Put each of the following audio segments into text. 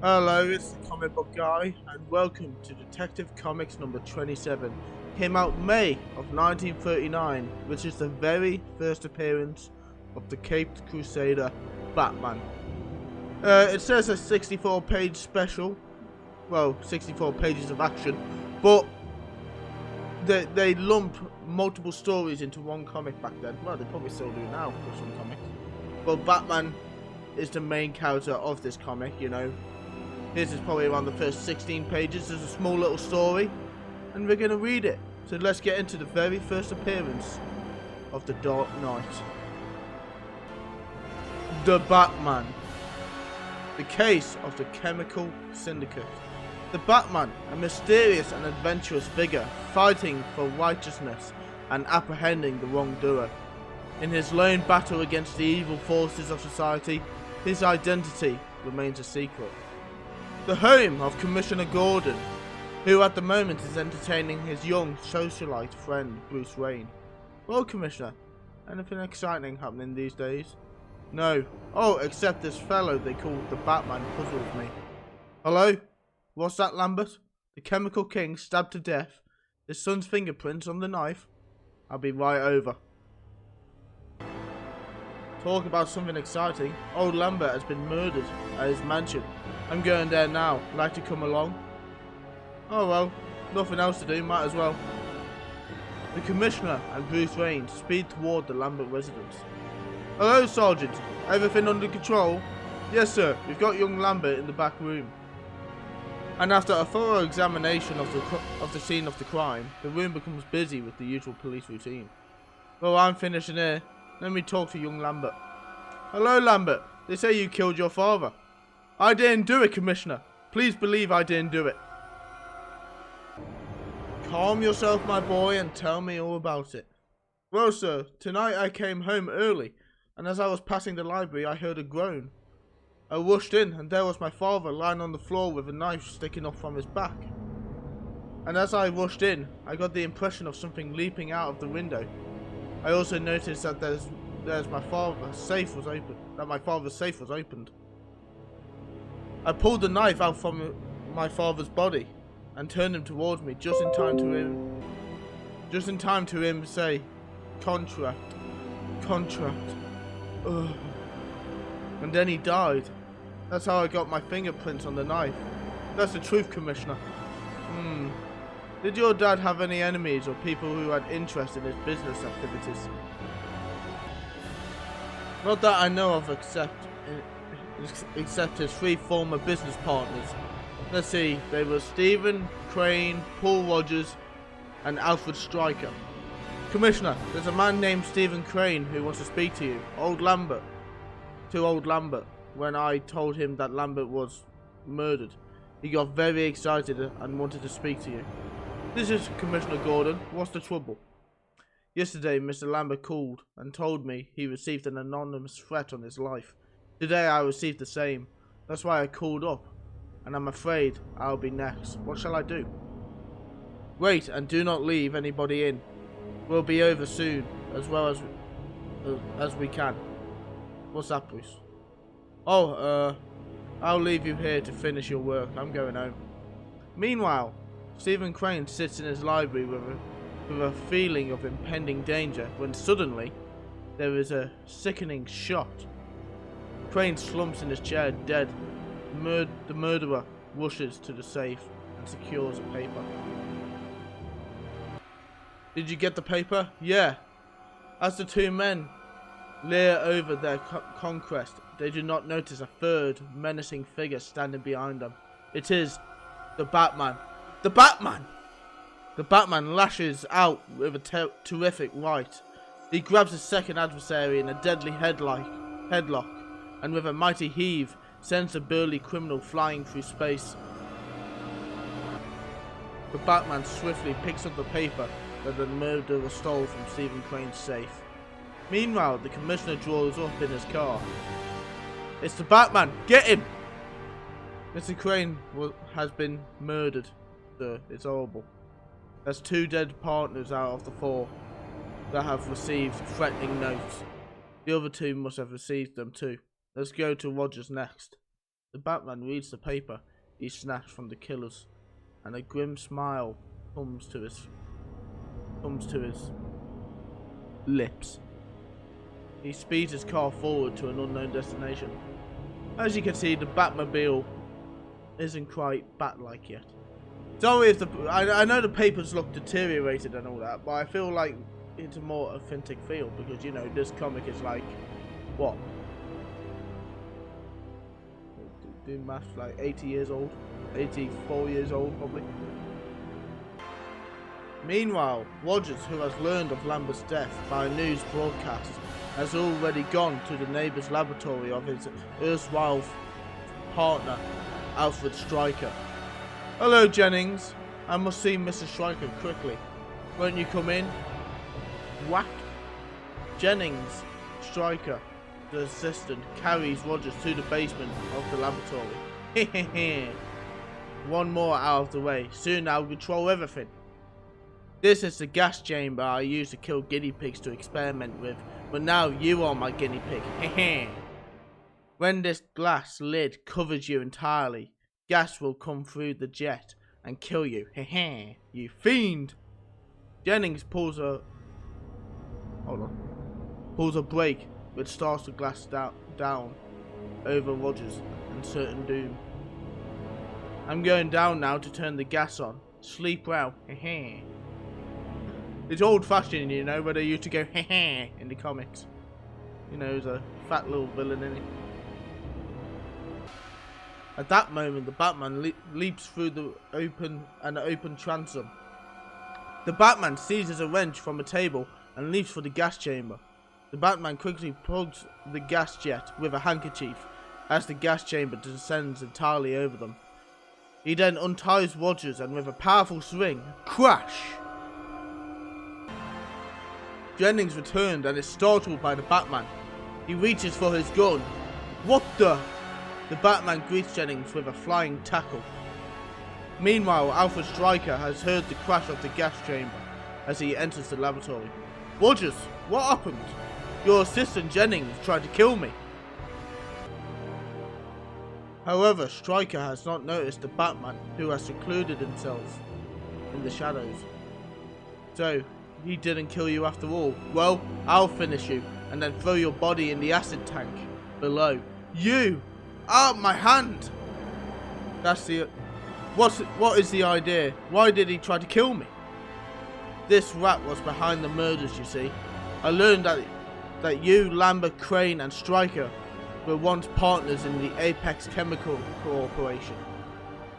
Hello, it's the Comic Book Guy, and welcome to Detective Comics number 27. Came out May of 1939, which is the very first appearance of the Caped Crusader, Batman. It says a 64-page special, well, 64 pages of action, but they lumped multiple stories into one comic back then. Well, they probably still do now for some comics. But Batman is the main character of this comic, you know. This is probably around the first 16 pages. There's a small little story, and we're going to read it. So let's get into the very first appearance of the Dark Knight. The Batman. The case of the Chemical Syndicate. The Batman, a mysterious and adventurous figure fighting for righteousness and apprehending the wrongdoer. In his lone battle against the evil forces of society, his identity remains a secret. The home of Commissioner Gordon, who at the moment is entertaining his young socialite friend Bruce Wayne. Well, Commissioner, anything exciting happening these days? No. Oh, except this fellow they call the Batman puzzles me. Hello? What's that, Lambert? The Chemical King stabbed to death. His son's fingerprints on the knife? I'll be right over. Talk about something exciting. Old Lambert has been murdered at his mansion. I'm going there now. Like to come along? Oh well, nothing else to do, might as well. The Commissioner and Bruce Wayne speed toward the Lambert residence. Hello, Sergeant. Everything under control? Yes, sir. We've got young Lambert in the back room. And after a thorough examination of the scene of the crime, the room becomes busy with the usual police routine. Well, I'm finishing here. Let me talk to young Lambert. Hello, Lambert. They say you killed your father. I didn't do it, Commissioner. Please believe I didn't do it. Calm yourself, my boy, and tell me all about it. Well, sir, tonight I came home early, and as I was passing the library, I heard a groan. I rushed in, and there was my father lying on the floor with a knife sticking up from his back. And as I rushed in, I got the impression of something leaping out of the window. I also noticed that my father's safe was opened. I pulled the knife out from my father's body and turned him towards me just in time to him say, contract. Ugh. And then he died. That's how I got my fingerprints on the knife. That's the truth, Commissioner. Did your dad have any enemies or people who had interest in his business activities? Not that I know of, except his three former business partners. Let's see, they were Stephen Crane, Paul Rogers, and Alfred Stryker. Commissioner, there's a man named Stephen Crane who wants to speak to you. Old Lambert. When I told him that Lambert was murdered, he got very excited and wanted to speak to you. This is Commissioner Gordon. What's the trouble? Yesterday, Mr. Lambert called and told me he received an anonymous threat on his life. Today, I received the same. That's why I called up, and I'm afraid I'll be next. What shall I do? Wait, and do not leave anybody in. We'll be over soon, as well as we can. What's that, Bruce? Oh, I'll leave you here to finish your work. I'm going home. Meanwhile, Stephen Crane sits in his library with a feeling of impending danger when suddenly there is a sickening shot. Crane slumps in his chair dead. The murderer rushes to the safe and secures a paper. Did you get the paper? Yeah. As the two men leer over their conquest, they do not notice a third menacing figure standing behind them. It is the Batman. The Batman! The Batman lashes out with a terrific right. He grabs his second adversary in a deadly headlock, and with a mighty heave, sends the burly criminal flying through space. The Batman swiftly picks up the paper that the murderer stole from Stephen Crane's safe. Meanwhile, the Commissioner draws up in his car. It's the Batman! Get him! Mr. Crane has been murdered, sir. It's horrible. There's 2 dead partners out of the 4 that have received threatening notes. The other 2 must have received them too. Let's go to Rogers next. The Batman reads the paper he snatched from the killers, and a grim smile comes to his lips. He speeds his car forward to an unknown destination. As you can see, the Batmobile isn't quite bat-like yet. Sorry if I know the papers look deteriorated and all that, but I feel like it's a more authentic feel because, you know, this comic is like, what? Do maths, like 80 years old? 84 years old, probably. Meanwhile, Rogers, who has learned of Lambert's death by a news broadcast, has already gone to the neighbour's laboratory of his erstwhile partner, Alfred Stryker. Hello, Jennings. I must see Mr. Stryker quickly. Won't you come in? Whack. Jennings, Stryker, the assistant, carries Rogers to the basement of the laboratory. Hehehe. One more out of the way. Soon I'll control everything. This is the gas chamber I used to kill guinea pigs to experiment with, but now you are my guinea pig. Hehe. When this glass lid covers you entirely, gas will come through the jet and kill you. Hehe. You fiend. Jennings pulls a brake which starts the glass down over Rogers and certain doom. I'm going down now to turn the gas on. Sleep well. Hehe. It's old fashioned, you know, where they used to go hehe in the comics. You know, there's a fat little villain in it. At that moment, the Batman leaps through the open transom. The Batman seizes a wrench from a table and leaps for the gas chamber. The Batman quickly plugs the gas jet with a handkerchief as the gas chamber descends entirely over them. He then unties Rogers and with a powerful swing, crash! Jennings returned and is startled by the Batman. He reaches for his gun. What the? The Batman greets Jennings with a flying tackle. Meanwhile, Alfred Stryker has heard the crash of the gas chamber as he enters the laboratory. Rogers, what happened? Your assistant Jennings tried to kill me. However, Stryker has not noticed the Batman, who has secluded himself in the shadows. So, he didn't kill you after all. Well, I'll finish you and then throw your body in the acid tank below. You! Out my hand! That's the... What is the idea? Why did he try to kill me? This rat was behind the murders, you see. I learned that you, Lambert, Crane and Stryker were once partners in the Apex Chemical Corporation.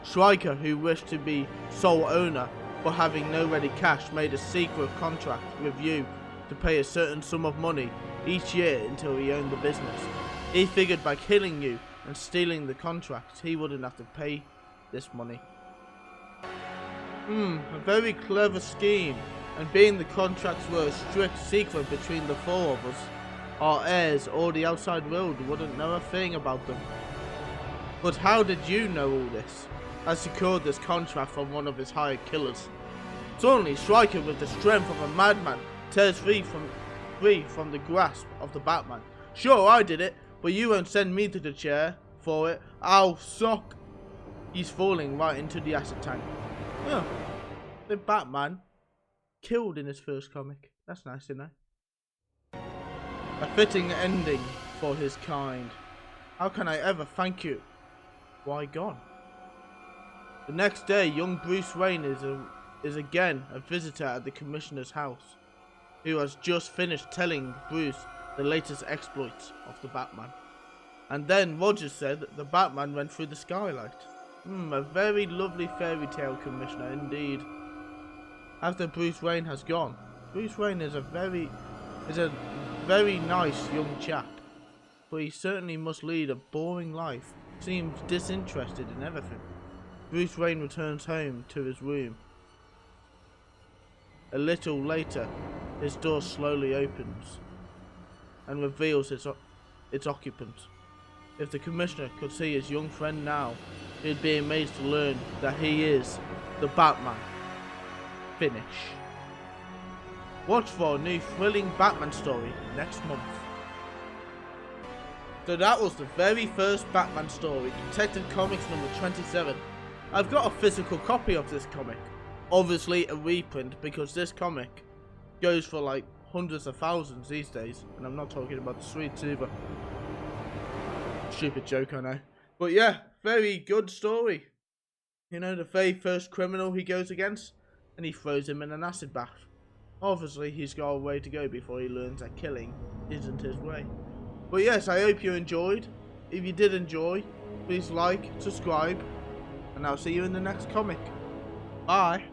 Stryker, who wished to be sole owner but having no ready cash, made a secret contract with you to pay a certain sum of money each year until he owned the business. He figured by killing you and stealing the contract, he wouldn't have to pay this money. A very clever scheme, and being the contracts were a strict secret between the four of us, our heirs or the outside world wouldn't know a thing about them. But how did you know all this? I secured this contract from one of his hired killers. Suddenly, Stryker, with the strength of a madman, tears free from the grasp of the Batman. Sure, I did it, but you won't send me to the chair for it. I'll suck. He's falling right into the acid tank. Oh, the Batman killed in his first comic. That's nice, isn't it? A fitting ending for his kind. How can I ever thank you? Why gone? The next day, young Bruce Wayne is again a visitor at the Commissioner's house, who has just finished telling Bruce the latest exploits of the Batman. And then Rogers said that the Batman went through the skylight. A very lovely fairy tale, Commissioner, indeed. After Bruce Wayne has gone, Bruce Wayne is a very nice young chap, but he certainly must lead a boring life. Seems disinterested in everything. Bruce Wayne returns home to his room. A little later, his door slowly opens and reveals its occupant. If the Commissioner could see his young friend now, he'd be amazed to learn that he is the Batman. Finish. Watch for a new thrilling Batman story next month. So that was the very first Batman story, Detective Comics number 27. I've got a physical copy of this comic. Obviously a reprint, because this comic goes for like hundreds of thousands these days. And I'm not talking about the sweets either. Stupid joke, I know. But yeah, very good story. You know, the very first criminal he goes against, and he throws him in an acid bath. Obviously, he's got a way to go before he learns that killing isn't his way. But yes, I hope you enjoyed. If you did enjoy, please like, subscribe, and I'll see you in the next comic. Bye.